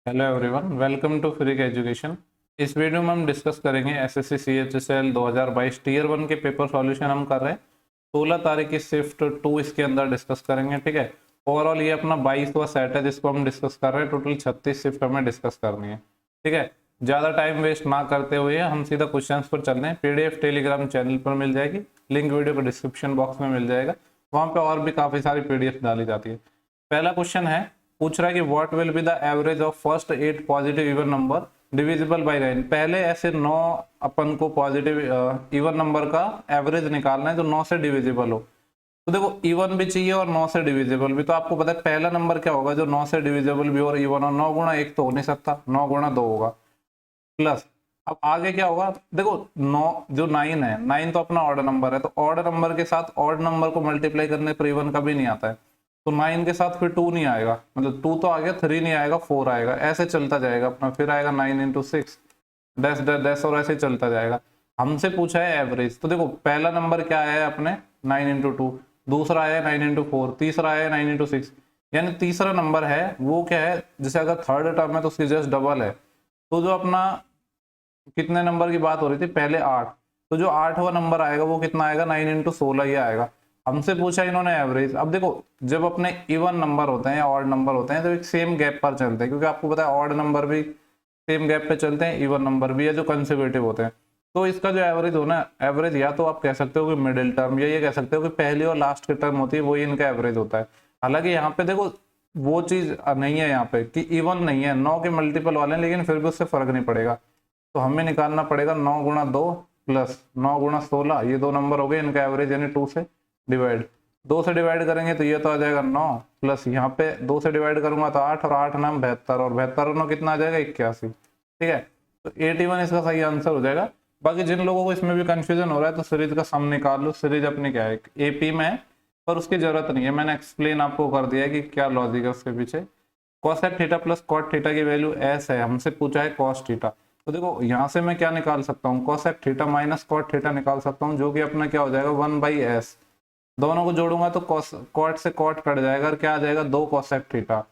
Hello everyone, welcome to free education. इस video में हम डिस्कस करेंगे एसएससी सीएचएसएल 2022 टीयर 1 के पेपर सॉल्यूशन हम कर रहे हैं। 16 तारीख की शिफ्ट 2 इसके अंदर डिस्कस करेंगे। ठीक है, ओवरऑल ये अपना 22वां सेट है जिसको हम डिस्कस कर रहे हैं। टोटल 36 शिफ्ट हमें डिस्कस करनी है। ठीक है, ज़्यादा टाइम वेस्ट ना करते हुए हम सीधा क्वेश्चन पर चल रहे हैं। पीडीएफ टेलीग्राम चैनल पर मिल जाएगी, लिंक वीडियो को डिस्क्रिप्शन बॉक्स में मिल जाएगा। वहाँ पे और भी काफ़ी सारी पीडीएफ डाली जाती है। पहला क्वेश्चन है, पूछ रहा है कि what will be the average of first 8 positive even number divisible by 9। पहले ऐसे 9 अपन को पॉजिटिव इवन नंबर का एवरेज निकालना है जो 9 से डिविजिबल हो। तो देखो, इवन भी चाहिए और 9 से डिविजिबल भी। तो आपको पता है पहला नंबर क्या होगा जो 9 से डिविजिबल भी और इवन, और 9 गुणा 1 तो हो नहीं सकता, 9 गुणा 2 होगा प्लस। अब आगे क्या होगा, देखो 9 जो 9 है, 9 तो अपना ऑड नंबर है, तो ऑड नंबर के साथ ऑड नंबर को मल्टीप्लाई करने पर इवन कभी नहीं आता है। तो 9 के साथ फिर 2 नहीं आएगा, मतलब 2 तो आ गया, 3 नहीं आएगा, 4 आएगा, ऐसे चलता जाएगा अपना। फिर आएगा 9 इंटू 6 डैश डैश डैश, और ऐसे चलता जाएगा। हमसे पूछा है एवरेज, तो देखो पहला नंबर क्या है अपने 9 इंटू 2, दूसरा है 9 इंटू 4, तीसरा है 9 इंटू 6, यानी तीसरा नंबर है वो क्या है, जैसे अगर थर्ड टर्म है तो उसकी जस्ट डबल है। तो जो अपना कितने नंबर की बात हो रही थी पहले 8, तो जो 8वां नंबर आएगा वो कितना आएगा, 9 इंटू 16 ही आएगा। हमसे पूछा इन्होंने एवरेज। अब देखो, जब अपने इवन नंबर होते हैं या ऑड नंबर होते हैं तो एक सेम गैप पर चलते हैं, क्योंकि आपको पता है ऑड नंबर भी सेम गैप पे चलते हैं, इवन नंबर भी है जो कंसेक्यूटिव होते हैं। तो इसका जो एवरेज होना, एवरेज या तो आप कह सकते हो कि मिडिल टर्म, या ये कह सकते हो कि पहली और लास्ट की टर्म होती है वही इनका एवरेज होता है। हालांकि यहाँ पे देखो वो चीज नहीं है यहाँ पे कि इवन नहीं है, 9 के मल्टीपल वाले हैं, लेकिन फिर भी उससे फर्क नहीं पड़ेगा। तो हमें निकालना पड़ेगा 9 गुणा 2 प्लस 9 गुणा 16, ये दो नंबर हो गए इनका एवरेज, यानी 2 से डिवाइड। 2 से डिवाइड करेंगे तो ये तो आ जाएगा 9, प्लस यहाँ पे 2 से डिवाइड करूंगा तो 8, और 8 नाम 72, और 72 और 9 कितना आ जाएगा 81। ठीक है, तो 81 इसका सही आंसर हो जाएगा। बाकी जिन लोगों को इसमें भी कंफ्यूजन हो रहा है तो सीरीज का सम निकाल लो। सीरीज अपनी क्या है, एपी में है, पर उसकी जरूरत नहीं है, मैंने एक्सप्लेन आपको कर दिया है कि क्या लॉजिक है उसके पीछे। Cosec theta plus cot theta की वैल्यू एस है, हमसे पूछा है कॉस थीटा। तो देखो यहाँ से मैं क्या निकाल सकता हूँ, cosec theta minus cot theta निकाल सकता हूँ, जो कि अपना क्या हो जाएगा 1/s। दोनों को जोड़ूंगा तो कॉट से कॉट कट जाएगा, और क्या आ जाएगा 2 कॉसेक थीटा।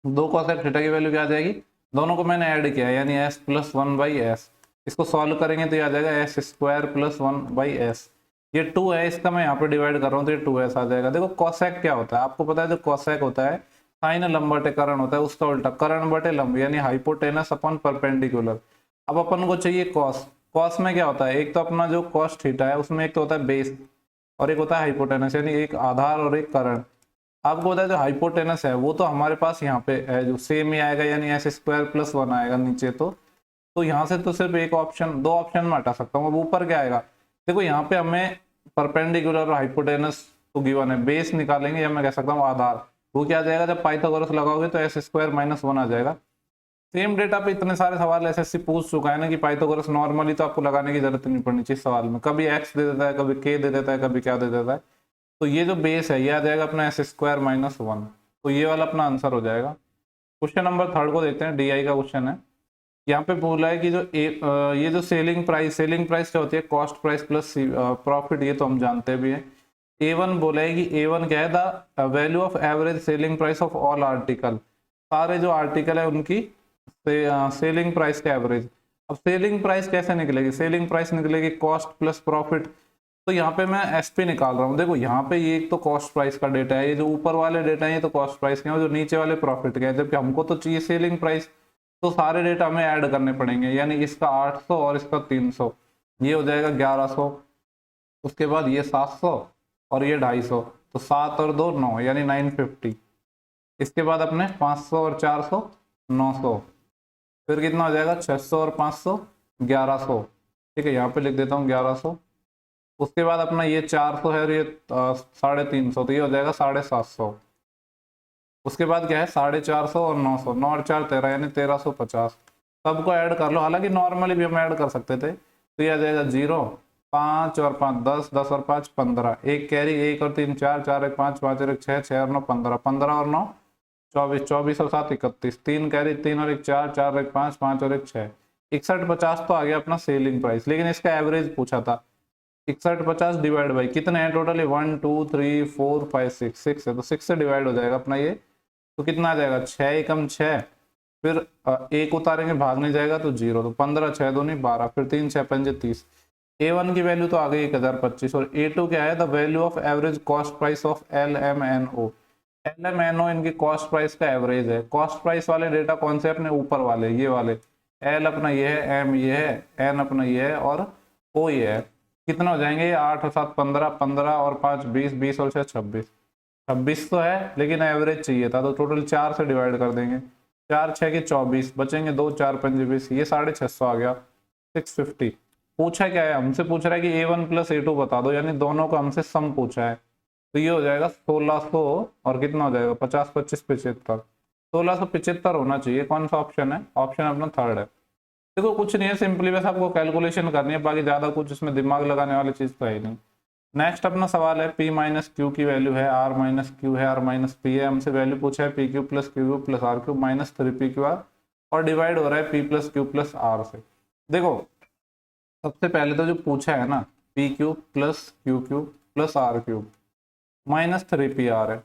2 कॉसेक थीटा की वैल्यू क्या आ जाएगी, दोनों को मैंने ऐड किया यानी s प्लस 1/s। इसको सॉल्व करेंगे तो ये आ जाएगा s स्क्वायर प्लस 1/s। ये 2 है, इसका मैं यहाँ पे डिवाइड कर रहा हूँ तो ये 2s आ जाएगा। देखो कॉसेक क्या होता है आपको पता है, जो कॉसेक होता है साइन लंब बटे कर्ण होता है, उसका उल्टा कर्ण बटे लंब, यानी हाइपोटेनस अपॉन परपेंडिकुलर। अब अपन को चाहिए कॉस। कॉस में क्या होता है, एक तो अपना जो कॉस थीटा है उसमें एक तो होता है बेस और एक होता है हाइपोटेनस, यानी एक आधार और एक कर्ण। आपको पता है जो हाइपोटेनस है वो तो हमारे पास यहाँ पे है, जो सेम ही आएगा, यानी s स्क्वायर प्लस 1 आएगा नीचे। तो यहाँ से तो सिर्फ एक ऑप्शन, दो ऑप्शन में हटा सकता हूँ। अब ऊपर क्या आएगा, देखो यहाँ पे हमें परपेंडिकुलर और हाइपोटेनस तो गिवन है, बेस निकालेंगे या मैं कह सकता हूँ आधार। वो क्या आ जाएगा, जब पाइथागोरस लगाओगे तो s स्क्वायर माइनस 1 आ जाएगा। सेम डेटा पे इतने सारे सवाल एसएससी पूछ चुका है ना कि पाइथागोरस नॉर्मली तो आपको लगाने की जरूरत नहीं पड़नी चाहिए सवाल में। कभी x दे देता है, कभी k दे देता है, कभी क्या दे देता है। तो ये जो बेस है ये आ जाएगा अपना s स्क्वायर माइनस 1। तो ये वाला अपना आंसर हो जाएगा। क्वेश्चन नंबर 3 को देखते हैं, डीआई का क्वेश्चन है। यहाँ पे बोला है कि जो ये जो सेलिंग प्राइस क्या होती है, कॉस्ट प्राइस प्लस प्रॉफिट, ये तो हम जानते भी हैं। A1 बोला है कि A1 क्या है, the value of average selling price of all article, सारे जो आर्टिकल है उनकी सेलिंग प्राइस का एवरेज। अब सेलिंग प्राइस कैसे निकलेगी, सेलिंग प्राइस निकलेगी कॉस्ट प्लस प्रॉफिट। तो यहाँ पे मैं एसपी निकाल रहा हूँ। देखो यहाँ पे ये एक तो कॉस्ट प्राइस का डेटा है, ये जो ऊपर वाले डेटा है ये तो कॉस्ट प्राइस के हैं, और जो नीचे वाले प्रॉफिट के हैं, जबकि हमको तो चाहिए सेलिंग प्राइस। तो सारे डेटा हमें ऐड करने पड़ेंगे, यानी इसका 800 और इसका 300, ये हो जाएगा 1100। उसके बाद ये 700 और ये 250, तो 7 और 2 9, यानी 950। इसके बाद अपने 500 और 400 900, फिर कितना हो जाएगा 600 और 500 1100। ठीक है, यहाँ पे लिख देता हूँ 1100। उसके बाद अपना ये 400 है और ये 350, तो ये हो जाएगा 750। उसके बाद क्या है 450 और 900, 9 और 4 13, यानी 1350। सबको ऐड कर लो, हालांकि नॉर्मली भी हम ऐड कर सकते थे। तो ये आ जाएगा 0 5 और 5 10, 10 और 5 15, एक कैरी, 1 और 3 4, 4 एक 5, 5 और 1 6, 6 और 9 15, 15 और 9 24, 24 और 7 31, 3 कैरी, 3 और 1 4, 4 और 1 5, 5 और 1 6, 61 50 तो आ गया अपना सेलिंग प्राइस। लेकिन इसका एवरेज पूछा था। 61 50 डिवाइड बाई कितने हैं टोटली, 1 2 3 4 5 6 है, तो 6 से डिवाइड हो जाएगा अपना ये। तो कितना आ जाएगा 6 एकम 6, फिर एक उतारेंगे भाग नहीं जाएगा तो 0, तो 15 6 दूनी 12, फिर 3 6 पंजे 30। A1 की वैल्यू तो आ गई 1025 और A2 क्या है, the value of average cost price of LMNO। LMNO इनकी कॉस्ट प्राइस का एवरेज है। कॉस्ट प्राइस वाले डेटा कौन से अपने ऊपर वाले, ये वाले। L अपना ये है, M ये है, N अपना ये है और O ये है। कितना हो जाएंगे ये, 8 और 7 15, 15 और 5 20, 20 और 6 26। 26 तो है लेकिन एवरेज चाहिए था, तो टोटल 4 से डिवाइड कर देंगे। 4 6 की 24 बचेंगे, 2 4 5 20, ये 650 आ गया, 650। पूछा क्या है हमसे, पूछ रहा है कि A1 प्लस A2 बता दो, यानी दोनों का हमसे सम पूछा है। तो ये हो जाएगा 1600 और कितना हो जाएगा 50 25 75, 1675 होना चाहिए। कौन सा ऑप्शन है, ऑप्शन अपना थर्ड है। देखो कुछ नहीं है, सिंपली बस आपको कैलकुलेशन करनी है, बाकी ज्यादा कुछ इसमें दिमाग लगाने वाली चीज तो है ही नहीं। नेक्स्ट अपना सवाल है, P माइनस क्यू की वैल्यू है, R माइनस क्यू है, R माइनस पी है। हमसे वैल्यू पूछा है P Q plus Q plus R Q minus 3PQR और डिवाइड हो रहा है P plus Q plus R से। देखो सबसे पहले तो जो पूछा है ना, P cube plus Q cube plus R cube minus 3PR है,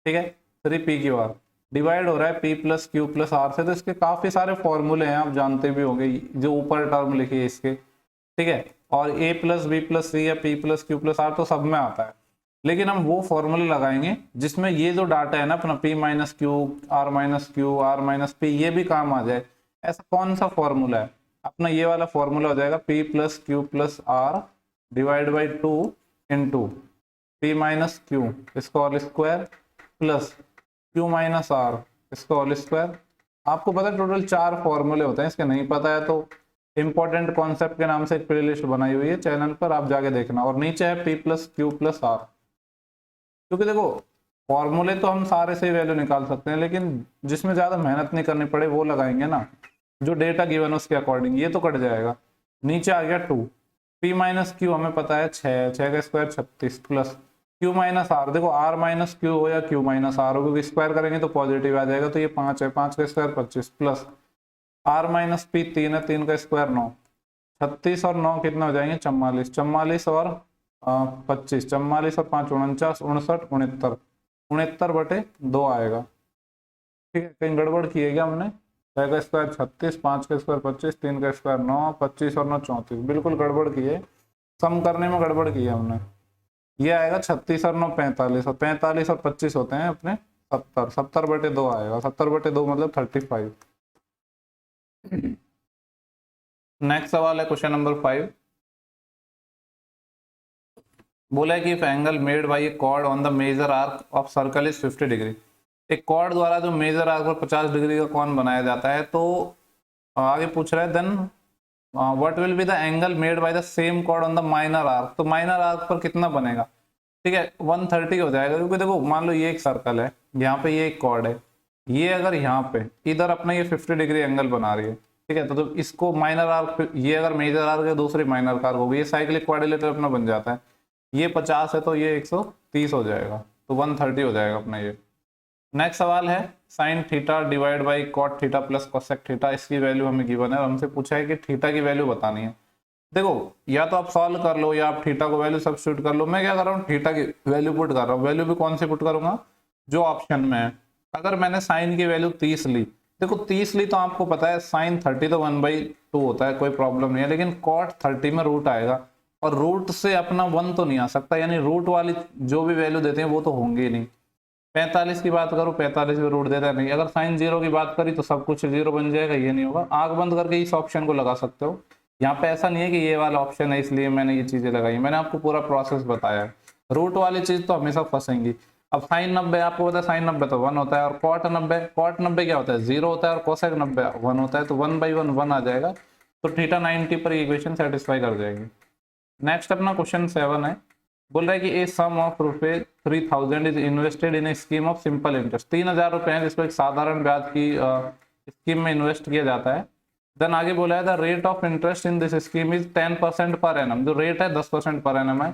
ठीक है, 3PQR डिवाइड हो रहा है P plus Q plus R से। तो इसके काफी सारे फॉर्मूले हैं, आप जानते भी होंगे, जो ऊपर टर्म लिखी है इसके, ठीक है। और A plus B plus C या P plus Q plus R तो सब में आता है, लेकिन हम वो फॉर्मूले लगाएंगे जिसमें ये जो डाटा है ना अपना P minus Q, R minus Q, R minus P, ये भी काम आ जाए। ऐसा कौन सा फॉर्मूला है, अपना ये वाला फॉर्मूला हो जाएगा P plus Q plus R divide by 2 into P minus Q इसका whole square plus Q minus R इसका होल स्क्वायर। आपको पता है टोटल 4 फॉर्मूले होते हैं, इसके नहीं पता है तो इंपॉर्टेंट कॉन्सेप्ट के नाम से एक प्लेलिस्ट बनाई हुई है चैनल पर, आप जाके देखना। और नीचे है P plus Q plus R. क्योंकि देखो फॉर्मूले तो हम सारे से वैल्यू निकाल सकते हैं, लेकिन जिसमें ज्यादा मेहनत नहीं करनी पड़े वो लगाएंगे ना, जो डेटा गिवन है उसके अकॉर्डिंग। ये तो कट जाएगा, नीचे आ गया 2। P माइनस क्यू हमें पता है 6, 6 का square 36 plus Q minus R. देखो R माइनस क्यू हो या Q माइनस आर हो, क्योंकि स्क्वायर करेंगे तो पॉजिटिव आ जाएगा, तो ये 5 है, 5 का square 25 plus R minus P 3 है, 3 का स्क्वायर 9, 36 और 9 कितना हो जाएंगे 44, 44 और 25, 44 और 5 49, 59 69, 69 बटे 2 आएगा, ठीक है। कहीं गड़बड़ की है क्या हमने, 6 का स्क्वायर 36, 5 का स्क्वायर 25, 3 का स्क्वायर 9, 25 और 9 34, बिल्कुल गड़बड़ की है, सम करने में गड़बड़ की है हमने। ये आएगा 36 और 9 45, और 45 और 25 होते हैं अपने 70, 70 बटे 2 आएगा, 70 बटे 2 मतलब 35। नेक्स्ट सवाल है क्वेश्चन नंबर 5। बोला है कि if angle made by a chord on the major arc of circle is 50 degree. एक कॉर्ड द्वारा जो मेजर आर्क पर 50 डिग्री का कोण बनाया जाता है, तो आगे पूछ रहा है then what will be the angle made by the same chord on the minor arc. तो माइनर आर्क पर कितना बनेगा, ठीक है, 130 हो जाएगा। क्योंकि देखो मान लो ये एक सर्कल है, यहाँ पे ये एक कॉर्ड है, ये अगर यहाँ पे इधर अपना ये 50 डिग्री एंगल बना रही है, ठीक है, तो इसको माइनर आर्क पे, ये अगर मेजर आर्क है दूसरी माइनर आर्क होगी, ये साइक्लिक क्वाड्रिलेटरल अपना बन जाता है। ये 50 है तो ये 130 हो जाएगा, तो 130 हो जाएगा अपना ये। नेक्स्ट सवाल है sine theta divide by cot theta plus cosec theta. इसकी वैल्यू हमें गिवन है और हमसे पूछा है कि थीटा की वैल्यू बतानी है। देखो या तो आप सॉल्व कर लो या आप थीटा को वैल्यू सब्स्टिट्यूट कर लो। मैं क्या कर रहा हूँ, थीटा की वैल्यू पुट कर रहा हूँ। वैल्यू भी कौन सी पुट करूंगा, जो ऑप्शन में है। अगर मैंने साइन की वैल्यू 30 ली, देखो 30 ली तो आपको पता है साइन 30 तो 1/2 होता है, कोई प्रॉब्लम नहीं है। लेकिन कॉट 30 में रूट आएगा और रूट से अपना 1 तो नहीं आ सकता, यानी रूट वाली जो भी वैल्यू देते हैं वो तो होंगे ही नहीं। 45 की बात करो, 45 में रूट देता नहीं। अगर साइन 0 की बात करी तो सब कुछ 0 बन जाएगा, ये नहीं होगा। आंख बंद करके इस ऑप्शन को लगा सकते हो। यहाँ पे ऐसा नहीं है कि ये वाला ऑप्शन है इसलिए मैंने ये चीजें लगाई, मैंने आपको पूरा प्रोसेस बताया है। रूट वाली चीज तो हमेशा फंसेंगी। अब साइन 90 आपको पता है, साइन 90 तो 1 होता है, और कॉट 90 क्या होता है 0 होता है, और कोसेक 90 1 होता है, तो 1/1 1 आ जाएगा। तो थीटा 90 पर इक्वेशन सेटिस्फाई कर जाएगी। नेक्स्ट अपना क्वेश्चन 7 है। बोल रहा है कि ए सम ऑफ रुपए 3000 is invested in A scheme of simple interest. 3000 रुपए है जिसको एक साधारण ब्याज की स्कीम में इन्वेस्ट किया जाता है। देन आगे बोला है the rate of interest in this scheme is 10% per annum. जो रेट है 10% पर एनम है।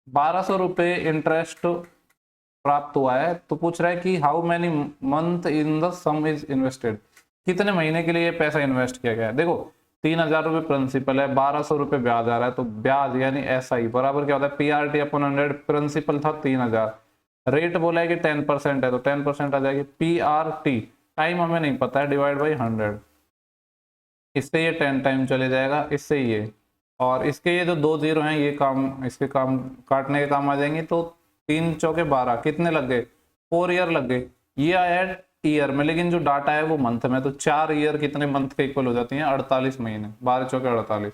1200 रुपए इंटरेस्ट प्राप्त हुआ है। तो पूछ रहा है कि how many month in the some is invested, कितने महीने के लिए ये पैसा इन्वेस्ट किया गया है। देखो 3000 रुपए प्रिंसिपल है, 1200 रुपए ब्याज आ रहा है, तो ब्याज यानी SI बराबर क्या होता है PRT अपॉन 100। प्रिंसिपल था 3000, रेट बोला है कि 10% है तो 10% आ जाएगी। PRT टाइम हमें नहीं पता है, डिवाइड बाई 100, इससे ये 10 टाइम चले जाएगा, इससे ये, और इसके ये जो 2 जीरो हैं ये काम, इसके काम काटने के काम आ जाएंगे। तो 3 चौके 12 कितने लग गए, 4 ईयर लग गए। ये आया है ईयर में, लेकिन जो डाटा है वो मंथ में, तो 4 ईयर कितने मंथ के इक्वल हो जाती हैं, 48 महीने, 12 चौके 48।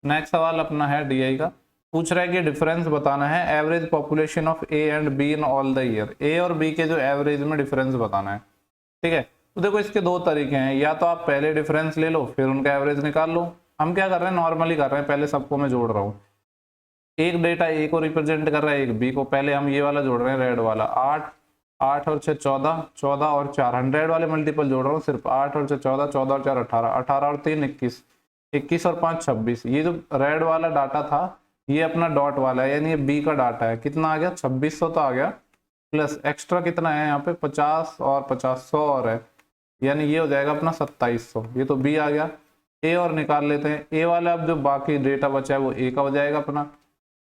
नेक्स्ट सवाल अपना है डीआई का, पूछ रहा है कि डिफरेंस बताना है average population of A and B in all the year, A और बी के जो एवरेज में डिफरेंस बताना है। ठीक है, तो देखो इसके 2 तरीके हैं, या तो आप पहले डिफरेंस ले लो फिर उनका एवरेज निकाल लो। हम क्या कर रहे हैं, नॉर्मली कर रहे हैं, पहले सबको मैं जोड़ रहा हूँ। एक डेटा ए को रिप्रेजेंट कर रहा है, एक बी को, पहले हम ये वाला जोड़ रहे हैं रेड वाला, 8 8 और 6 14, 14 और 4 100 वाले मल्टीपल जोड़ रहा हूँ सिर्फ, 8 और 6 14, 14 और 4 18, 18 और 3 21, 21 और 5 26। ये जो रेड वाला डाटा था ये अपना डॉट वाला है, यानी ये बी का डाटा है। कितना आ गया, 2600 तो आ गया, प्लस एक्स्ट्रा कितना है यहाँ पे 50 और 50 100 और है, यानी ये हो जाएगा अपना 2700। ये तो बी आ गया। ए और निकाल लेते हैं, ए वाला अब जो बाकी डेटा बचा है वो ए का हो जाएगा अपना।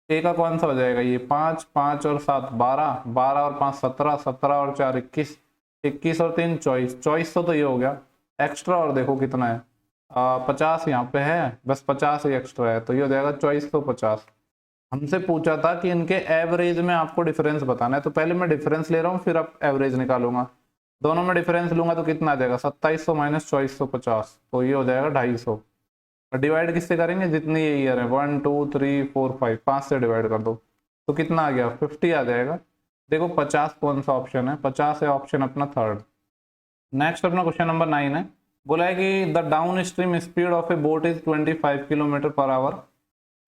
ए का कौन सा हो जाएगा, ये 5 5 और 7 12, 12 और 5 17, 17 और 4 21, 21 और 3 24, 2400 तो ये हो गया। एक्स्ट्रा और देखो कितना है, 50 यहाँ पे है, बस 50 ही एक्स्ट्रा है, तो ये हो जाएगा 2450। हमसे पूछा था कि इनके एवरेज में आपको डिफरेंस बताना है, तो पहले मैं डिफरेंस ले रहा हूँ फिर अब एवरेज निकालूंगा। दोनों में डिफरेंस लूंगा तो कितना आ जाएगा, 2700 माइनस 2450, तो ये हो जाएगा 250। और डिवाइड किससे करेंगे, जितनी ये ईयर है, 1 2 3 4 5, 5 से डिवाइड कर दो तो कितना आ गया, 50 आ जाएगा। देखो 50 कौन सा ऑप्शन है, 50 है ऑप्शन अपना थर्ड। नेक्स्ट अपना क्वेश्चन नंबर 9 है, बोला है कि the down stream speed of A boat is 25 kilometre per hour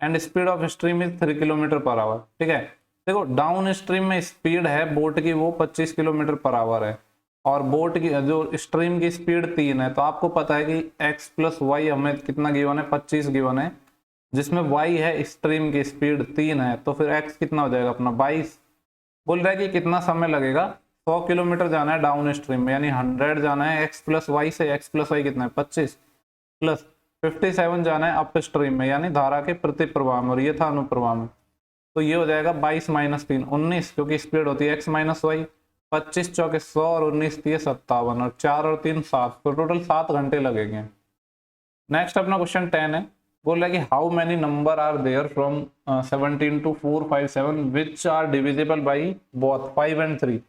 and speed of stream is 3 kilometre per hour. ठीक है, देखो डाउन स्ट्रीम में स्पीड है बोट की वो 25 किलोमीटर पर आवर है, और बोट की जो स्ट्रीम की स्पीड 3 है, तो आपको पता है कि x प्लस वाई हमें कितना गिवन है, 25 गिवन है, जिसमें y है स्ट्रीम की स्पीड 3 है, तो फिर x कितना हो जाएगा अपना 22। बोल रहा है कि कितना समय लगेगा, 100 किलोमीटर जाना है डाउन स्ट्रीम में, यानी 100 जाना है x प्लस वाई से, x प्लस वाई कितना है 25, प्लस 57 जाना है अप स्ट्रीम में, यानी धारा के प्रति प्रवाह में, और ये था अनुप्रवाह में, तो ये हो जाएगा 22 माइनस 3 19, क्योंकि स्पीड होती है x माइनस वाई, 25 चौके 100 और 19 दिए 57, और 4 और 3 7, तो टोटल 7 घंटे लगेंगे। नेक्स्ट अपना क्वेश्चन 10 है, बोल रहा है कि how many number are there from 17 to 457 which are divisible by both 5 and 3।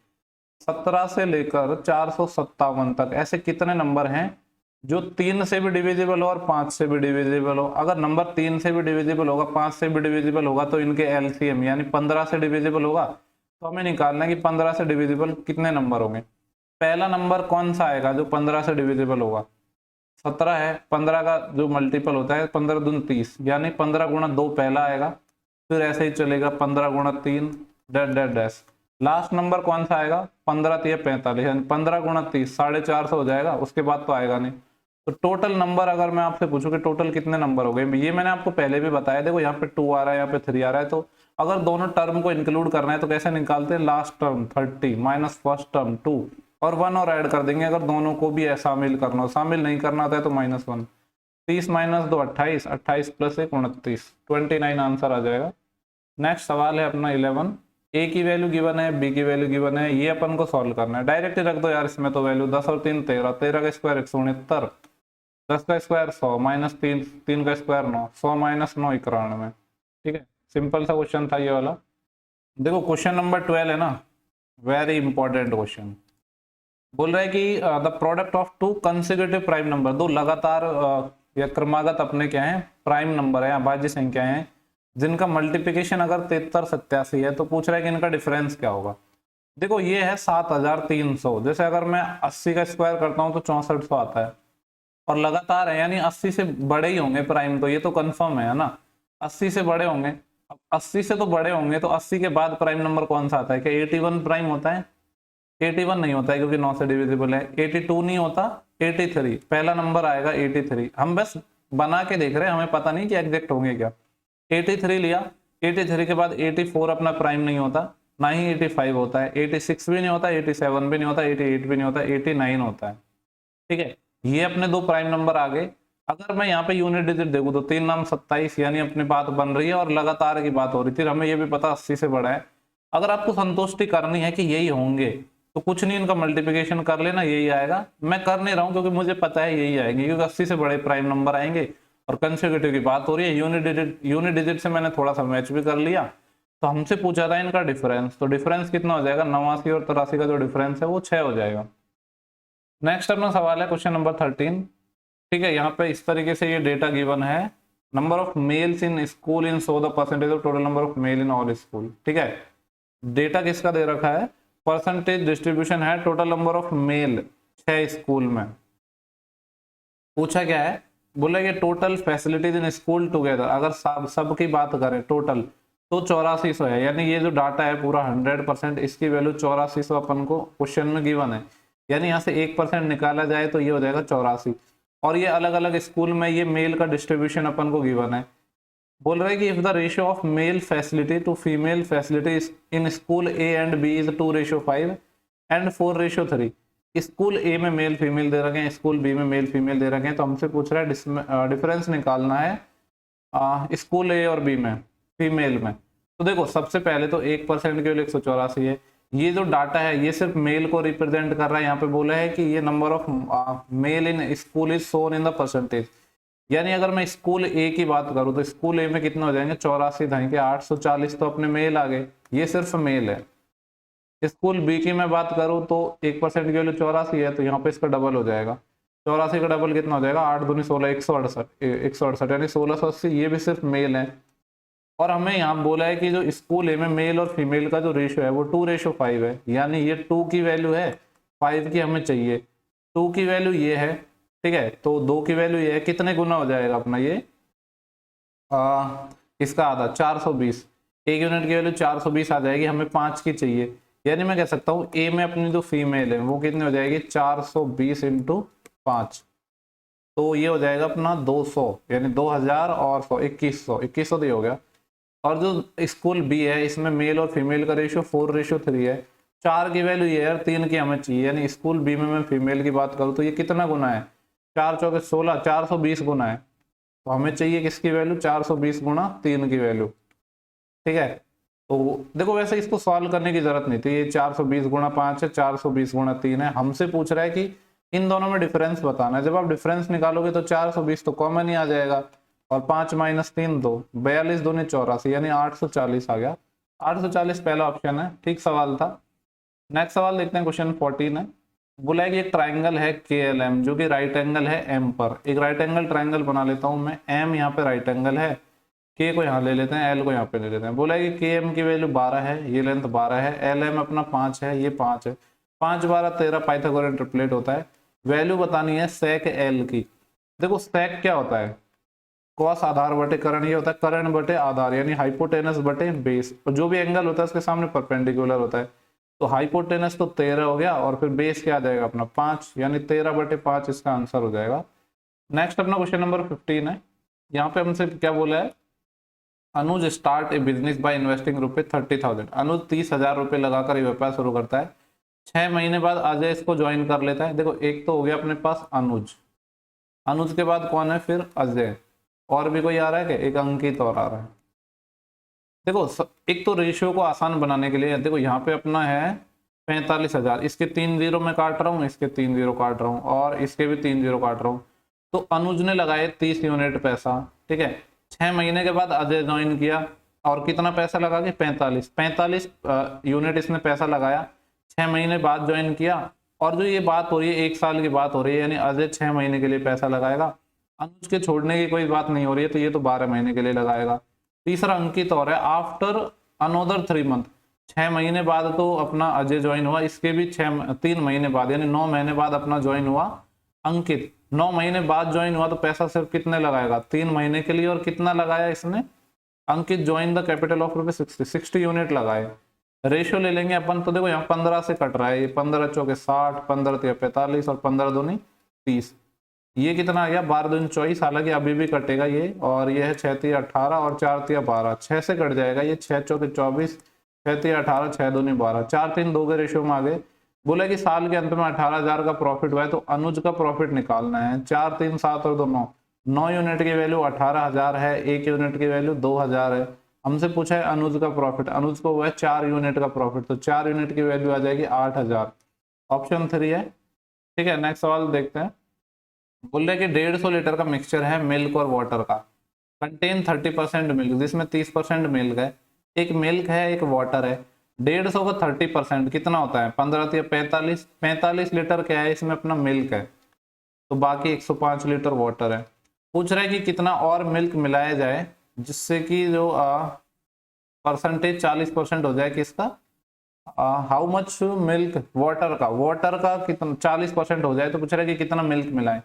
17 से लेकर 457 तक ऐसे कितने नंबर हैं जो 3 से भी डिविजिबल हो और 5 से भी डिविजिबल हो। अगर नंबर 3 से भी डिविजिबल होगा, 5 से भी डिविजिबल होगा, तो इनके एलसीएम यानी 15 से डिविजिबल होगा, तो हमें निकालना है कि 15 से डिविजिबल कितने नंबर होंगे। पहला नंबर कौन सा आएगा जो 15 से डिविजिबल होगा, 17 है, 15 का जो मल्टीपल होता है 15 दूनी 30, यानी 15 गुणा 2 पहला आएगा, फिर ऐसे ही चलेगा 15 गुणा 3 dash dash dash. Last number कौन सा आएगा, 15 3 45, यानी 15 गुणा 30 450 हो जाएगा, उसके बाद तो आएगा नहीं। तो टोटल नंबर अगर मैं आपसे पूछूं कि टोटल कितने नंबर हो गए, ये मैंने आपको पहले भी बताया, देखो यहाँ पे 2 आ रहा है, यहाँ पे 3 आ रहा है, तो अगर दोनों टर्म को इंक्लूड करना है तो कैसे निकालते हैं, last term 30 minus first term 2 और 1 और ऐड कर देंगे, अगर दोनों को भी शामिल करना हो, शामिल नहीं करना होता है तो -1। 30 माइनस 2 28, 28 प्लस 1 29, 29 आंसर आ जाएगा। नेक्स्ट सवाल है अपना 11, ए की वैल्यू गिवन है, बी की वैल्यू गिवन है, ये अपन को सॉल्व करना है। डायरेक्ट ही रख दो यार इसमें तो वैल्यू, 10 और 3 13, 13 का स्क्वायर 169, 10 का स्क्वायर 100 माइनस 3, 3 का स्क्वायर 9, 100 माइनस 9 91। ठीक है, सिंपल सा क्वेश्चन था ये वाला। देखो क्वेश्चन नंबर 12 है ना, वेरी इंपॉर्टेंट क्वेश्चन। बोल रहा है कि the product of 2 consecutive prime number, 2 लगातार या क्रमागत अपने क्या है प्राइम नंबर है, भाज्य संख्या है, जिनका मल्टीप्लिकेशन अगर 73 87 है, तो पूछ रहा है कि इनका डिफरेंस क्या होगा। देखो ये है 7300, जैसे अगर मैं 80 का स्क्वायर करता हूँ तो 6400 आता है, और लगातार है यानी 80 से बड़े ही होंगे प्राइम, तो ये तो कंफर्म है ना, 80 से बड़े होंगे। अब 80 से तो बड़े होंगे, तो 80 के बाद प्राइम नंबर कौन सा आता है, क्या 81 प्राइम होता है, 81 नहीं होता है क्योंकि 9 से डिविजिबल है, 82 नहीं होता, 83 पहला नंबर आएगा 83। हम बस बना के देख रहे हैं, हमें पता नहीं कि एग्जैक्ट होंगे क्या। 83 लिया, 83 के बाद 84 अपना प्राइम नहीं होता, ना ही 85 होता है, 86 भी नहीं होता, 87 भी नहीं होता, 88 भी नहीं होता, 89 होता है। ठीक है, ये अपने 2 प्राइम नंबर आ गए। अगर मैं यहाँ पे यूनिट डिजिट देखूँ तो 3 नाम 27, यानी अपनी बात बन रही है और लगातार की बात हो रही थी, हमें ये भी पता 80 से बड़ा है। अगर आपको संतुष्टि करनी है कि यही होंगे, तो कुछ नहीं, इनका मल्टीप्लिकेशन कर लेना, यही आएगा। मैं कर नहीं रहा हूँ क्योंकि मुझे पता है यही आएंगे, क्योंकि 80 से बड़े प्राइम नंबर आएंगे और कंसेक्यूटिव की बात हो रही है। यूनिट डिजिट से मैंने थोड़ा सा मैच भी कर लिया। तो हमसे पूछा था इनका डिफरेंस, तो डिफरेंस कितना हो जाएगा, 89 और 83 का जो डिफरेंस है वो 6 हो जाएगा। नेक्स्ट अपना सवाल है क्वेश्चन नंबर 13। ठीक है, यहाँ पे इस तरीके से ये डेटा गिवन है, number of males in school in show the percentage of total number of male in all school. ठीक है, डेटा किसका दे रखा है, परसेंटेज डिस्ट्रीब्यूशन है total number of male 6 school में। पूछा क्या है, बोला ये total facilities in school together, अगर सब की बात करें टोटल तो 8400 है, यानी ये जो डाटा है पूरा 100%, इसकी वैल्यू 8400 अपन को क्वेश्चन में गिवन है। यानी यहाँ से 1% निकाला जाए तो ये हो जाएगा 84। और ये अलग अलग स्कूल में ये मेल का डिस्ट्रीब्यूशन अपन को गिवन है। बोल रहे हैं कि if the ratio of male facility to female facility in school A and B is 2:5 and 4:3। School A में मेल फीमेल दे रखे हैं, स्कूल बी में मेल फीमेल दे रखे हैं, तो हमसे पूछ रहा है डिफरेंस निकालना है स्कूल ए और बी में फीमेल में। तो देखो सबसे पहले तो 1% के लिए 184 है। ये जो डाटा है ये सिर्फ मेल को रिप्रेजेंट कर रहा है। यहाँ पे बोला है कि ये number of male in school is shown in the percentage, यानी अगर मैं स्कूल ए की बात करूँ तो स्कूल ए में कितने हो जाएंगे, 84 के 840 तो अपने मेल आ गए, ये सिर्फ मेल है। स्कूल बी की मैं बात करूँ तो 1% के लिए 84 है, तो यहाँ पे इसका डबल हो जाएगा। 84 का डबल कितना हो जाएगा, 8 दूनी 16, 168 यानी 1680, ये भी सिर्फ मेल है। और हमें यहाँ बोला है कि जो स्कूल ए में मेल और फीमेल का जो रेशियो है वो 2:5 है, यानी ये 2 की वैल्यू है, 5 की हमें चाहिए। 2 की वैल्यू ये है, ठीक है, तो 2 की वैल्यू ये है, कितने गुना हो जाएगा अपना ये इसका आधा 420। एक यूनिट की वैल्यू 420 आ जाएगी, हमें 5 की चाहिए, यानी मैं कह सकता हूँ ए में अपनी जो फीमेल है वो कितनी हो जाएगी, 420 × 5, तो ये हो जाएगा अपना 200, यानी 2000 और 100 2100 तो ये हो गया। और जो स्कूल बी है इसमें मेल और फीमेल का रेशियो 4:3 है। 4 की वैल्यू ये है, 3 की हमें चाहिए, यानी स्कूल बी में मैं फीमेल की बात करूँ तो ये कितना गुना है, 4 चौके 16, 420 गुना है। तो हमें चाहिए किसकी वैल्यू, 420 गुना 3 की वैल्यू। ठीक है, तो देखो वैसे इसको सॉल्व करने की जरूरत नहीं थी, ये 420 गुना 5 है, 420 गुना 3 है। हमसे पूछ रहा है कि इन दोनों में डिफरेंस बताना है। जब आप डिफरेंस निकालोगे तो 420 तो कॉमन ही आ जाएगा, और 5 - 3 2, 42 दूनी 84, यानी 840 आ गया। 840 पहला ऑप्शन है, ठीक सवाल था। नेक्स्ट सवाल देखते हैं, क्वेश्चन 14 है। बोला है कि एक ट्राइंगल है KLM जो कि राइट एंगल है M पर। एक राइट एंगल ट्राइंगल बना लेता हूं मैं, M यहाँ पे राइट एंगल है, K को यहाँ ले लेते हैं, L को यहाँ पे ले लेते हैं। बोला है कि KM की वैल्यू 12 है, ये लेंथ 12 है, LM अपना 5 है, ये 5 है, 5 12 13 पाइथागोरन ट्रिपलेट होता है। वैल्यू बतानी है सेक L की। देखो सेक क्या होता है, कॉस आधार बटे करण, ये होता है करण बटे आधार, यानी हाइपोटेनस बटे बेस, और जो भी एंगल होता है उसके सामने परपेंडिकुलर होता है। तो हाइपोटेनस तो 13 हो गया, और फिर बेस क्या आ जाएगा अपना 5, यानी 13/5 इसका आंसर हो जाएगा। नेक्स्ट अपना क्वेश्चन नंबर 15 है। यहाँ पे हमसे क्या बोला है, Anuj start a business by investing ₹30,000। Anuj 30,000 रुपये लगाकर ये व्यापार शुरू करता है। 6 महीने बाद अजय इसको ज्वाइन कर लेता है। देखो एक तो हो गया अपने पास अनुज, अनुज के बाद कौन है फिर अजय, और भी कोई आ रहा है क्या, एक अंकित और आ रहा है। देखो एक तो रेशियो को आसान बनाने के लिए देखो यहाँ पे अपना है 45,000, इसके 3 जीरो में काट रहा हूँ, इसके 3 जीरो काट रहा हूँ, और इसके भी 3 जीरो काट रहा हूँ। तो अनुज ने लगाए 30 यूनिट पैसा, ठीक है। 6 महीने के बाद अजय ज्वाइन किया, और कितना पैसा लगा के 45 यूनिट इसने पैसा लगाया, 6 महीने बाद ज्वाइन किया। और जो ये बात हो रही है 1 साल की बात हो रही है, यानी अजय 6 महीने के लिए पैसा लगाएगा, अनुज के छोड़ने की कोई बात नहीं हो रही है, तो ये तो 12 महीने के लिए लगाएगा। तीसरा अंकित और है, आफ्टर अनोदर 3 मंथ, 6 महीने बाद तो अपना अजय ज्वाइन हुआ, इसके भी 3 महीने बाद, यानी 9 महीने बाद अपना ज्वाइन हुआ अंकित। 9 महीने बाद ज्वाइन हुआ तो पैसा सिर्फ कितने लगाएगा, 3 महीने के लिए, और कितना लगाया इसने, Ankit join the capital of ₹60 unit लगाए। रेशियो ले लेंगे अपन, तो देखो यहाँ 15 से कट रहा है, ये 15 चौके 60, 15 तिया 45, और 15 दूनी 30, ये कितना आ गया 12 दूनी 24, हालांकि अभी भी कटेगा ये, और ये है 6 तिया 18 और 4 तिया 12, 6 से कट जाएगा ये, 6 चौके 24, 6 तिया 18, 6 दूनी 12, 4 3 2 के रेशियो में आ गए। बोला कि साल के अंत में 18,000 का प्रॉफिट हुआ है, तो अनुज का प्रॉफिट निकालना है। 4 3 7 और 2 9, 9 यूनिट की वैल्यू 18,000 है, 1 यूनिट की वैल्यू 2,000 है। हमसे पूछा है अनुज का प्रॉफिट, अनुज को हुआ है 4 यूनिट का प्रॉफिट, तो 4 यूनिट की वैल्यू आ जाएगी 8,000। ऑप्शन 3 है। ठीक है, नेक्स्ट सवाल देखते हैं। बोल रहे कि 150 लीटर का मिक्सचर है मिल्क और वाटर का, कंटेन 30% मिल्क, जिसमें 30% मिल्क है। एक मिल्क है एक वाटर है, 150 का 30% कितना होता है? 15 या 45। 45 लीटर क्या है इसमें अपना मिल्क है, तो बाकी 105 लीटर वाटर है। पूछ रहा है कि कितना और मिल्क मिलाया जाए जिससे कि जो परसेंटेज 40% हो जाए किसका, हाउ मच मिल्क, वाटर का कितना 40% हो जाए, तो पूछ रहा है कि कितना मिल्क मिलाए।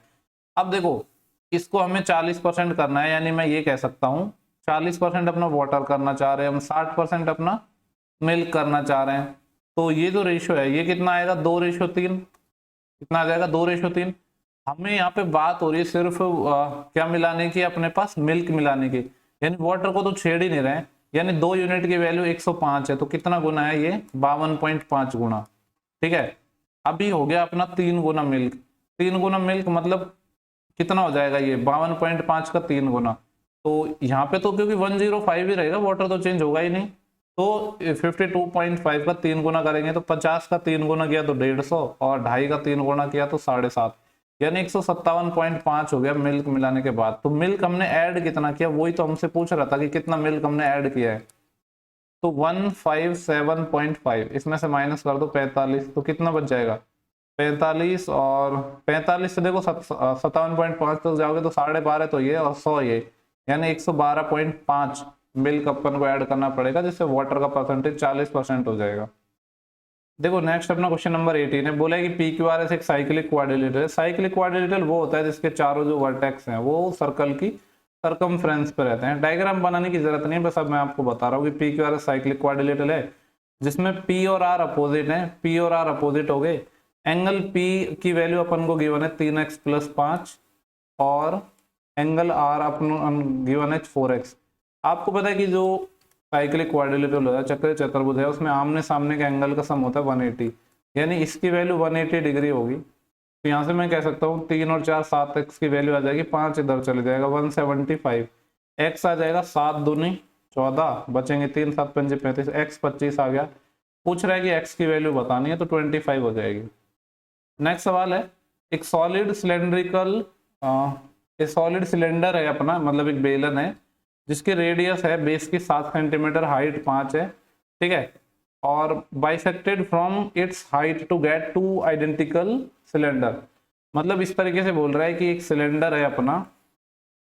अब देखो इसको हमें 40% करना है, यानी मैं ये कह सकता हूँ 40% अपना वाटर करना चाह रहे हैं हम, 60% अपना मिल्क करना चाह रहे हैं। तो ये जो रेशियो है ये कितना आएगा, 2:3। कितना आ जाएगा, 2:3। हमें यहाँ पे बात हो रही है सिर्फ क्या मिलाने की, अपने पास मिल्क मिलाने की, यानी वाटर को तो छेड़ ही नहीं रहे हैं। यानी 2 यूनिट की वैल्यू 105 है, तो कितना गुना है ये, 52.5 गुना। ठीक है, अभी हो गया अपना 3 गुना मिल्क। 3 गुना मिल्क मतलब कितना हो जाएगा ये, 52.5 का 3 गुना। तो यहाँ पे तो क्योंकि 105 ही रहेगा, वाटर तो चेंज होगा ही नहीं, तो 52.5 का 3 गुना करेंगे तो 50 का 3 गुना किया तो 150, और 2.5 का 3 गुना किया तो 7.5, यानी 157.5 हो गया मिल्क मिलाने के बाद। तो मिल्क हमने ऐड कितना किया, वही तो हमसे पूछ रहा था कि कितना मिल्क हमने ऐड किया है। तो 157.5, इसमें से माइनस कर दो 45, तो कितना बच जाएगा 45, और 45 से देखो 57.5 तक जाओगे तो 12.5 तो ये, और 100 ये, यानी 112.5 मिल्क अपन को ऐड करना पड़ेगा, जिससे वाटर का परसेंटेज 40% हो जाएगा। देखो नेक्स्ट अपना क्वेश्चन नंबर 18 है। बोला है कि PQRS एक साइक्लिक क्वाड्रिलेटरल है। साइक्लिक क्वाड्रिलेटरल वो होता है जिसके चारों जो वर्टेक्स हैं वो सर्कल की सर्कमफ्रेंस पे रहते हैं। डायग्राम बनाने की जरूरत नहीं है, बस अब मैं आपको बता रहा हूँ कि PQRS साइक्लिक क्वाड्रिलेटरल है जिसमें P और R अपोजिट है, P और R अपोजिट हो गए। एंगल P की वैल्यू अपन को गिवन है 3x + 5, और एंगल R अपन गिवन है 4x। आपको पता है कि जो साइक्लिक क्वाड्रिलेटरल होता है, चक्र चतुर्भुज है, उसमें आमने सामने के एंगल का सम होता है 180, यानी इसकी वैल्यू 180 डिग्री होगी। तो यहाँ से मैं कह सकता हूँ 3 और 4 7x की वैल्यू आ जाएगी, 5 इधर चले जाएगा 175, x आ जाएगा 7 दूनी 14, बचेंगे 3 7 5 35, x 25 आ गया। पूछ रहा है कि x की वैल्यू बतानी है, तो 25 हो जाएगी। नेक्स्ट सवाल है, एक सॉलिड सिलेंड्रिकल सॉलिड सिलेंडर है अपना, मतलब एक बेलन है जिसकी रेडियस है बेस की 7 सेंटीमीटर, हाइट 5 है। ठीक है, और bisected from its height to get 2 identical cylinder. मतलब इस तरीके से बोल रहा है कि एक सिलेंडर है अपना,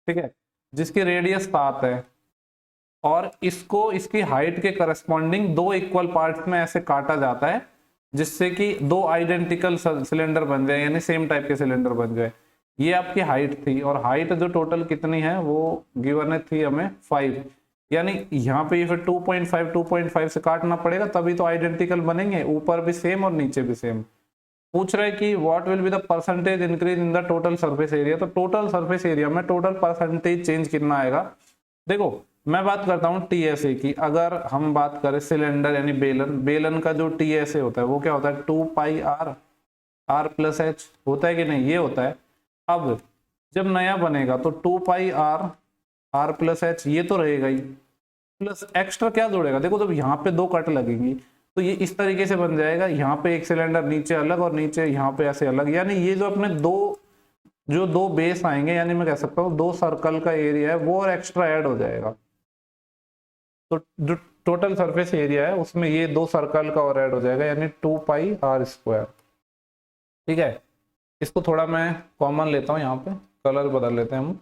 ठीक है, जिसकी रेडियस 7 है, और इसको इसकी हाइट के करस्पॉन्डिंग 2 इक्वल पार्ट्स में ऐसे काटा जाता है जिससे कि 2 आइडेंटिकल सिलेंडर बन जाए, यानी सेम टाइप के सिलेंडर बन जाए। ये आपकी हाइट थी, और हाइट जो टोटल कितनी है वो गिवन है थी हमें 5, यानी यहाँ पे ये फिर 2.5 से काटना पड़ेगा, तभी तो आइडेंटिकल बनेंगे, ऊपर भी सेम और नीचे भी सेम। पूछ रहा है कि what will be the percentage increase in the total surface area. तो टोटल सरफेस एरिया में टोटल परसेंटेज चेंज कितना आएगा। देखो मैं बात करता हूँ TSA की। अगर हम बात करें सिलेंडर यानी बेलन, बेलन का जो TSA होता है वो क्या होता है, 2πr, r+h होता है कि नहीं, ये होता है। अब जब नया बनेगा तो 2πr, r+h ये तो रहेगा ही, प्लस एक्स्ट्रा क्या जोड़ेगा। देखो जब यहाँ पे 2 कट लगेंगी तो ये इस तरीके से बन जाएगा, यहाँ पे एक सिलेंडर नीचे अलग और नीचे यहाँ पे ऐसे अलग, यानी ये जो अपने दो बेस आएंगे, यानी मैं कह सकता हूँ 2 सर्कल का एरिया है वो और एक्स्ट्रा ऐड हो जाएगा। तो जो टोटल सरफेस एरिया है उसमें ये 2 सर्कल का और ऐड हो जाएगा, यानी 2πr²। ठीक है, इसको थोड़ा मैं कॉमन लेता हूँ, यहाँ पे कलर बदल लेते हैं हम।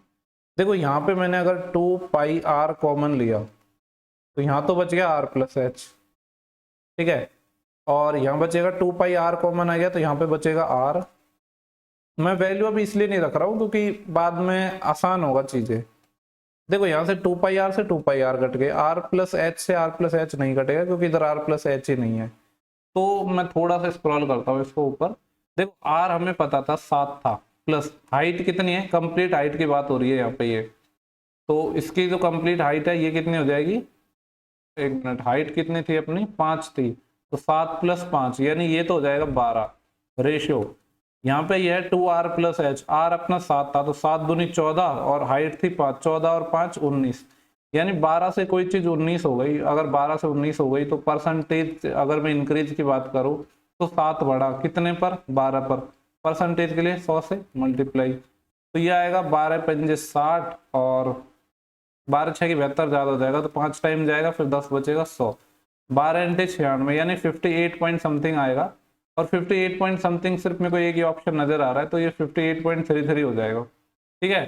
देखो यहाँ पे मैंने अगर 2πr कॉमन लिया तो यहाँ तो बच गया r+h, ठीक है, और यहाँ बचेगा 2πr कॉमन आ गया तो यहाँ पे बचेगा r। मैं वैल्यू अभी इसलिए नहीं रख रहा हूँ क्योंकि बाद में आसान होगा चीजें। देखो यहाँ से 2πr से 2πr कट गए, r+h से r+h नहीं कटेगा क्योंकि इधर r+h ही नहीं है। तो मैं थोड़ा सा स्क्रॉल करता हूँ इसको ऊपर। देखो r हमें पता था 7 था, प्लस हाइट कितनी है, कंप्लीट हाइट की बात हो रही है यहाँ पे ये, तो इसकी जो कंप्लीट हाइट है ये कितनी हो जाएगी, एक मिनट, हाइट कितनी थी अपनी 5 थी, तो 7 + 5 यानी ये तो हो जाएगा 12 रेशियो। यहाँ पे ये है 2r+h, r अपना 7 था तो 7 दूनी 14 और हाइट थी 5, 14 और 5 19, यानी 12 से कोई चीज 19 हो गई। अगर 12 से 19 हो गई तो परसेंटेज अगर मैं इंक्रीज की बात करूँ तो 7 बढ़ा कितने पर, 12 पर। परसेंटेज के लिए 100 से मल्टीप्लाई, तो ये आएगा 12 पंजे 60 और 12 छः की 72 ज़्यादा हो जाएगा, तो 5 टाइम जाएगा, फिर 10 बचेगा 100। 12 इंटे 96 यानी 58 पॉइंट समथिंग आएगा। और 58 पॉइंट समथिंग सिर्फ मेरे को एक ही ऑप्शन नजर आ रहा है, तो ये 58.33 हो जाएगा। ठीक है,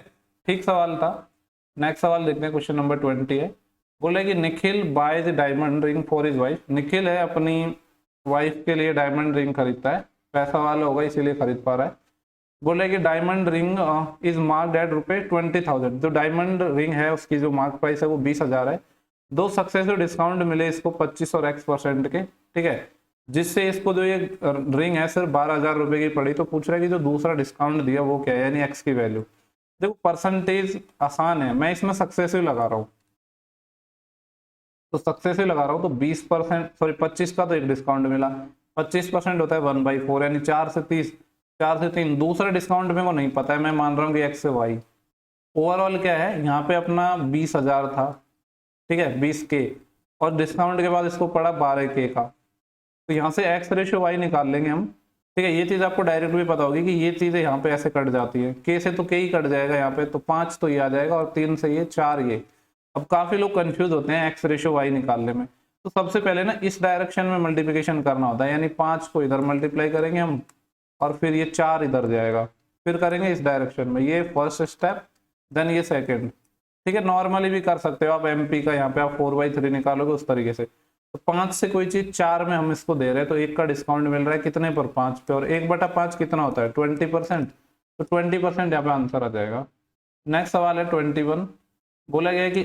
ठीक सवाल था। नेक्स्ट सवाल देखते हैं, क्वेश्चन नंबर 20 है। बोले कि Nikhil boys diamond ring for his wife. Nikhil है अपनी वाइफ के लिए डायमंड रिंग खरीदता है, पैसा वाला होगा इसीलिए खरीद पा रहा है। बोले कि diamond ring is marked at ₹20,000। जो डायमंड रिंग है उसकी जो मार्क प्राइस है वो 20,000 है। दो सक्सेसिव डिस्काउंट मिले इसको 25 और X% के, ठीक है, जिससे इसको जो ये रिंग है सिर्फ 12,000 रुपए की पड़ी। तो पूछ रहा है कि जो दूसरा डिस्काउंट दिया वो क्या है, यानी एक्स की वैल्यू। देखो परसेंटेज आसान है, मैं इसमें सक्सेसिव लगा रहा हूँ, तो सक्सेसिव लगा रहा हूँ, तो 20% सॉरी 25 का तो एक डिस्काउंट मिला, 25% होता है 1/4 यानी 4 से 30, 4 से 3। दूसरा डिस्काउंट मेरे को नहीं पता है, मैं मान रहा हूँ कि एक्स से वाई। ओवरऑल क्या है, यहाँ पे अपना 20,000 था, ठीक है 20K, और डिस्काउंट के बाद इसको पड़ा 12K का। तो यहाँ से एक्स रेशियो वाई निकाल लेंगे हम, ठीक है। ये चीज़ आपको डायरेक्ट भी पता होगी कि ये चीज़ें यहाँ पे ऐसे कट जाती है, के से तो के ही कट जाएगा यहाँ पे, तो 5 तो ये आ जाएगा और 3 से ये 4 ये। अब काफ़ी लोग कंफ्यूज होते हैं एक्स रेशियो वाई निकालने में, तो सबसे पहले ना इस डायरेक्शन में मल्टीप्लिकेशन करना होता है, यानी 5 को इधर मल्टीप्लाई करेंगे हम और फिर ये 4 इधर जाएगा, फिर करेंगे इस डायरेक्शन में, ये फर्स्ट स्टेप, देन ये सेकेंड। ठीक है, नॉर्मली भी कर सकते हो आप, MP का यहाँ पे आप 4/3 निकालोगे उस तरीके से। तो 5 से कोई चीज 4 में हम इसको दे रहे हैं, तो 1 का डिस्काउंट मिल रहा है कितने पर, 5 पे, और 1/5 कितना होता है 20%, तो 20% यहाँ पे आंसर आ जाएगा। नेक्स्ट सवाल है 21। बोला गया है कि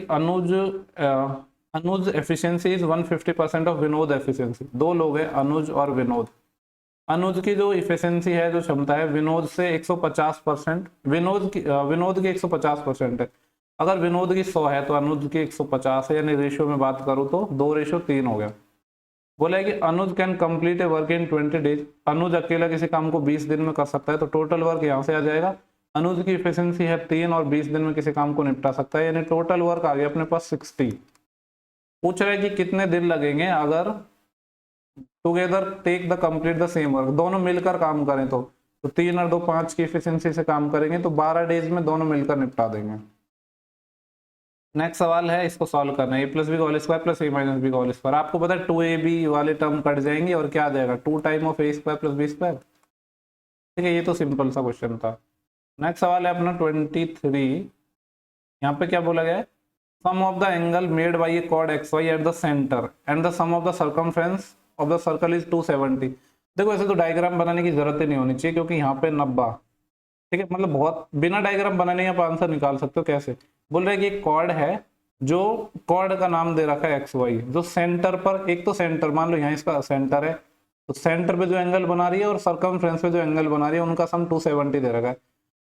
Anuj efficiency is 150% of Vinod efficiency. दो लोग हैं अनुज और विनोद। अनुज की जो इफिशियंसी है, जो क्षमता है, विनोद से 150%, विनोद की 150% है। अगर विनोद की 100 है तो अनुज की 150 है, यानी रेशियो में बात करूं तो 2:3 हो गया। बोला है कि Anuj can complete a work in 20 days. Anuj अकेला किसी काम को 20 दिन में कर सकता है, तो टोटल वर्क यहाँ से आ जाएगा। अनुज की इफिशियंसी है 3 और 20 दिन में किसी काम को निपटा सकता है, यानी टोटल वर्क आ गया अपने पास 60। पूछ रहा है कि कितने दिन लगेंगे अगर together take the complete the same work, दोनों मिलकर काम करें तो 3 और 2 5 की इफिशियंसी से काम करेंगे, तो 12 डेज में दोनों मिलकर निपटा देंगे। नेक्स्ट सवाल है, इसको सॉल्व करना है। a+b का whole square plus a minus b का होल स्क्वायर। आपको पता है 2ab वाले टर्म कट जाएंगे और क्या आ जाएगा 2 time of a square plus b square. ठीक है, ये तो सिंपल सा क्वेश्चन था। नेक्स्ट सवाल है अपना 23। यहाँ पे क्या बोला गया है, sum of the angle made by a chord XY at the centre and the sum of the circumference of the circle is 270। देखो ऐसे तो डायग्राम बनाने की जरूरत ही नहीं होनी चाहिए, क्योंकि यहाँ पे 90, ठीक है, मतलब बहुत बिना डायग्राम बनाने आप आंसर निकाल सकते हो। कैसे, बोल रहे हैं कि एक कॉर्ड है, जो कॉर्ड का नाम दे रखा है XY, जो सेंटर पर, एक तो सेंटर मान लो यहाँ इसका सेंटर है, तो सेंटर पे जो एंगल बना रही है और सर्कमफ्रेंस पे जो एंगल बना रही है उनका सम 270 दे रखा है।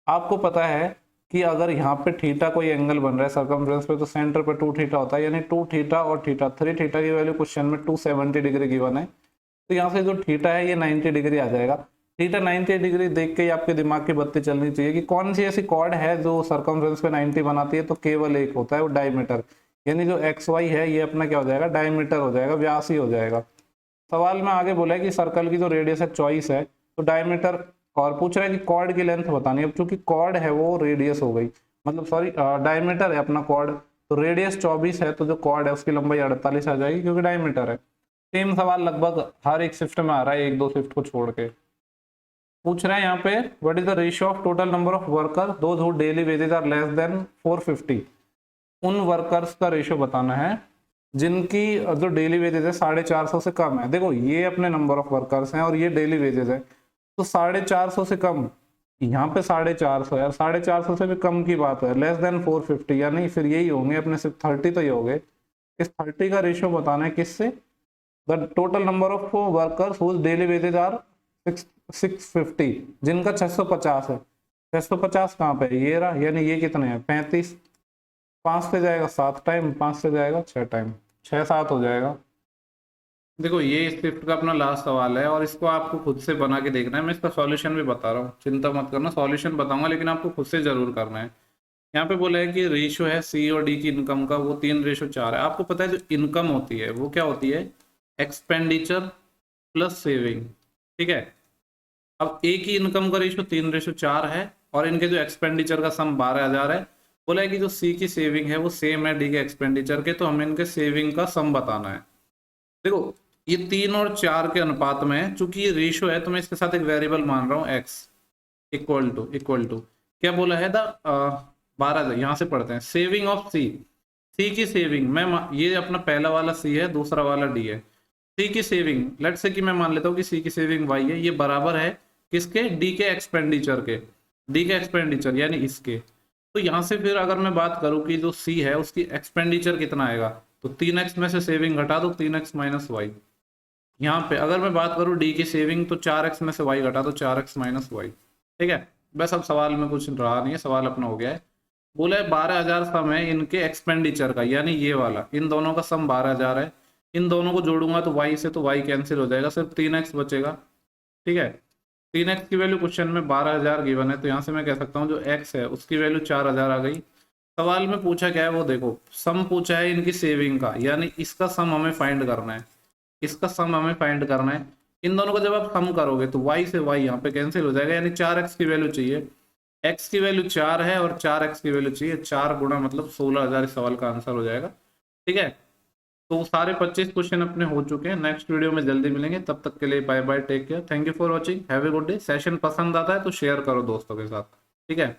आपको पता है कि अगर यहाँ पे थीटा कोई एंगल बन रहा है सर्कमफ्रेंस पे, तो सेंटर पे 2 थीटा होता है, यानी 2 थीटा और थीटा 3 थीटा की वैल्यू क्वेश्चन में 270 डिग्री गिवन है। तो यहाँ से जो थीटा है ये 90 डिग्री आ जाएगा। थीटा 90 डिग्री देख के ही आपके दिमाग की बत्ती चलनी चाहिए कि कौन सी ऐसी कॉर्ड है जो सर्कमफ्रेंस पे 90 बनाती है, तो केवल एक होता है वो डायमीटर, यानी जो XY है ये अपना क्या हो जाएगा, डायमीटर हो जाएगा, व्यास ही हो जाएगा। सवाल में आगे बोला है कि सर्कल की जो रेडियस है 24 है, तो डायमीटर, और पूछ रहा है कि कॉर्ड की लेंथ बतानी है। अब चूंकि कॉर्ड है वो रेडियस हो गई, मतलब सॉरी डायमीटर है अपना कॉर्ड, तो रेडियस 24 है, तो जो कॉर्ड है उसकी लंबाई 48 आ जाएगी, क्योंकि डायमीटर है। सेम सवाल लगभग हर एक शिफ्ट में आ रहा है, 1-2 शिफ्ट को छोड़ के। पूछ रहे हैं यहाँ पे what is the ratio of total number of worker those who daily wages are less than 450। उन वर्कर्स का रेशियो बताना है जिनकी जो डेली वेजेस है 450 से कम है। देखो ये अपने नंबर ऑफ वर्कर्स हैं और ये डेली वेजेस है, तो 450 से कम, यहाँ पे 450 यार, 450 से भी कम की बात है, लेस देन 450, यानी फिर यही होंगे अपने सिर्फ 30 तो ये हो गए। इस 30 का रेशियो बताना है किससे, the total number of workers whose daily wages are 650, जिनका 650 है। 650 कहाँ पे, ये रहा, यानी ये कितने हैं 35, 5 से जाएगा 7 टाइम, 5 से जाएगा 6 टाइम, 6-7 हो जाएगा। देखो ये इस शिफ्ट का अपना लास्ट सवाल है और इसको आपको खुद से बना के देखना है। मैं इसका सॉल्यूशन भी बता रहा हूँ, चिंता मत करना, सॉल्यूशन बताऊंगा लेकिन आपको खुद से जरूर करना है। यहाँ पे बोला है कि रेशियो है C और D की इनकम का, वो 3:4 है। आपको पता है जो इनकम होती है वो क्या होती है, एक्सपेंडिचर प्लस सेविंग, ठीक है। अब ए की इनकम का रेशियो 3:4 है और इनके जो एक्सपेंडिचर का सम 12,000 है। बोला है कि जो सी की सेविंग है वो सेम है डी के एक्सपेंडिचर के, तो हमें इनके सेविंग का सम बताना है। देखो ये 3 और 4 के अनुपात में है, चूंकि ये रेशियो है तो मैं इसके साथ एक वेरिएबल मान रहा हूँ एक्स इक्वल टू क्या बोला है द 12, यहाँ से पढ़ते हैं सेविंग ऑफ सी। सी की सेविंग मैं ये अपना पहला वाला सी है, दूसरा वाला डी है। सी की सेविंग लेट से कि मैं मान लेता हूँ कि सी की सेविंग वाई है, ये बराबर है किसके, डी के एक्सपेंडिचर के। डी के एक्सपेंडिचर यानी इसके। तो यहाँ से फिर अगर मैं बात करूँ कि जो सी है उसकी एक्सपेंडिचर कितना आएगा, तो 3x में से सेविंग घटा दो, 3x माइनस वाई। यहाँ पे अगर मैं बात करूँ डी की सेविंग, तो 4x में से y घटा दो, 4x माइनस वाई। ठीक है, बस अब सवाल में कुछ रहा नहीं है, सवाल अपना हो गया है। बोला है 12,000 सम है इनके एक्सपेंडिचर का, यानी ये वाला, इन दोनों का सम 12,000 है। इन दोनों को जोड़ूंगा तो y से तो y कैंसिल हो जाएगा, सिर्फ 3x बचेगा। ठीक है, 3x की वैल्यू क्वेश्चन में 12,000 गिवन है, तो यहाँ से मैं कह सकता हूँ जो x है उसकी वैल्यू 4,000 आ गई। सवाल में पूछा क्या है वो देखो, सम पूछा है इनकी सेविंग का, यानी इसका सम हमें फाइंड करना है। इसका सम हमें फाइंड करना है। इन दोनों को जब आप सम करोगे तो y से y यहाँ पे कैंसिल हो जाएगा, यानी 4x की वैल्यू चाहिए। x की वैल्यू 4 है और 4x की वैल्यू चाहिए 4 गुना, मतलब 16,000 इस सवाल का आंसर हो जाएगा। ठीक है, तो सारे 25 क्वेश्चन अपने हो चुके हैं। नेक्स्ट वीडियो में जल्दी मिलेंगे, तब तक के लिए bye bye, take care, thank you for watching, have a good day. Session पसंद आता है तो शेयर करो दोस्तों के साथ। ठीक है।